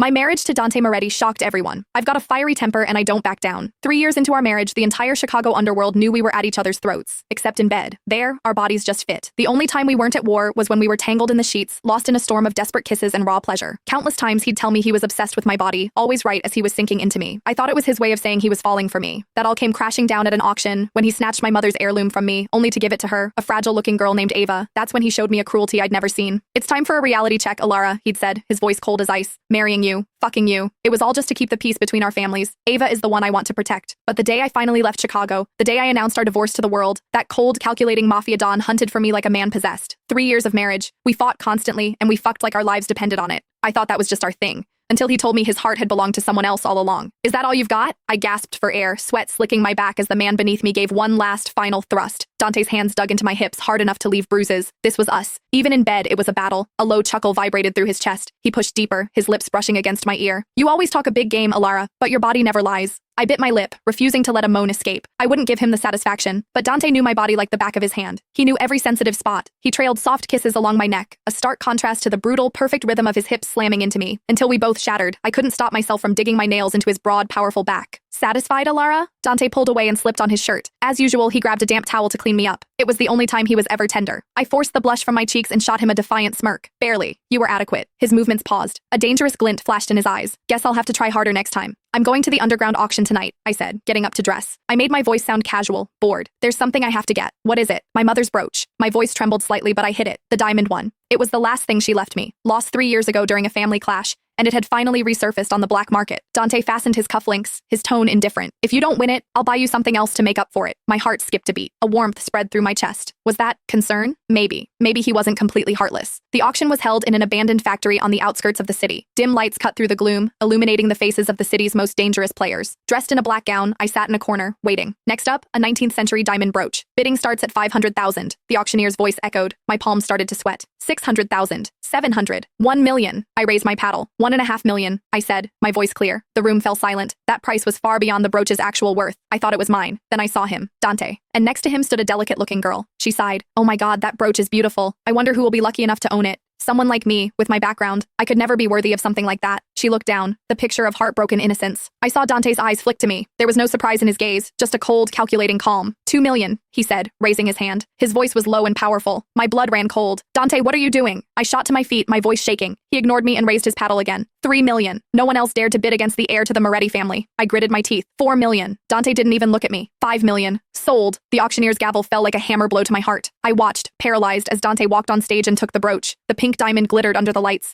My marriage to Dante Moretti shocked everyone. I've got a fiery temper and I don't back down. 3 years into our marriage, the entire Chicago underworld knew we were at each other's throats, except in bed. There, our bodies just fit. The only time we weren't at war was when we were tangled in the sheets, lost in a storm of desperate kisses and raw pleasure. Countless times he'd tell me he was obsessed with my body, always right as he was sinking into me. I thought it was his way of saying he was falling for me. That all came crashing down at an auction when he snatched my mother's heirloom from me, only to give it to her, a fragile-looking girl named Ava. That's when he showed me a cruelty I'd never seen. "It's time for a reality check, Alara," he'd said, his voice cold as ice. "Marrying you. Fucking you. It was all just to keep the peace between our families. Ava is the one I want to protect." But the day I finally left Chicago, the day I announced our divorce to the world, that cold, calculating mafia don hunted for me like a man possessed. 3 years of marriage. We fought constantly, and we fucked like our lives depended on it. I thought that was just our thing. Until he told me his heart had belonged to someone else all along. "Is that all you've got?" I gasped for air, sweat slicking my back as the man beneath me gave one last, final thrust. Dante's hands dug into my hips hard enough to leave bruises. This was us. Even in bed, it was a battle. A low chuckle vibrated through his chest. He pushed deeper, his lips brushing against my ear. "You always talk a big game, Alara, but your body never lies." I bit my lip, refusing to let a moan escape. I wouldn't give him the satisfaction, but Dante knew my body like the back of his hand. He knew every sensitive spot. He trailed soft kisses along my neck, a stark contrast to the brutal, perfect rhythm of his hips slamming into me. Until we both shattered, I couldn't stop myself from digging my nails into his broad, powerful back. "Satisfied, Alara?" Dante pulled away and slipped on his shirt. As usual, he grabbed a damp towel to clean me up. It was the only time he was ever tender. I forced the blush from my cheeks and shot him a defiant smirk. "Barely. You were adequate." His movements paused. A dangerous glint flashed in his eyes. "Guess I'll have to try harder next time." "I'm going to the underground auction tonight," I said, getting up to dress. I made my voice sound casual, bored. "There's something I have to get." "What is it?" "My mother's brooch." My voice trembled slightly, but I hid it. The diamond one. It was the last thing she left me. Lost 3 years ago during a family clash, and it had finally resurfaced on the black market. Dante fastened his cufflinks, his tone indifferent. "If you don't win it, I'll buy you something else to make up for it." My heart skipped a beat. A warmth spread through my chest. Was that concern? Maybe. Maybe he wasn't completely heartless. The auction was held in an abandoned factory on the outskirts of the city. Dim lights cut through the gloom, illuminating the faces of the city's most dangerous players. Dressed in a black gown, I sat in a corner, waiting. Next up, a 19th century diamond brooch. Bidding starts at 500,000. The auctioneer's voice echoed. My palms started to sweat. 600,000. 700. 1 million. I raised my paddle. 1.5 million, I said, my voice clear. The room fell silent. That price was far beyond the brooch's actual worth. I thought it was mine. Then I saw him, Dante. And next to him stood a delicate-looking girl. She sighed. "Oh my God, that brooch is beautiful. I wonder who will be lucky enough to own it." Someone like me, with my background, I could never be worthy of something like that. She looked down, the picture of heartbroken innocence. I saw Dante's eyes flick to me. There was no surprise in his gaze, just a cold, calculating calm. 2 million, he said, raising his hand. His voice was low and powerful. My blood ran cold. "Dante, what are you doing?" I shot to my feet, my voice shaking. He ignored me and raised his paddle again. 3 million. No one else dared to bid against the heir to the Moretti family. I gritted my teeth. 4 million. Dante didn't even look at me. 5 million. Sold. The auctioneer's gavel fell like a hammer blow to my heart. I watched, paralyzed, as Dante walked on stage and took the brooch. The pink diamond glittered under the lights.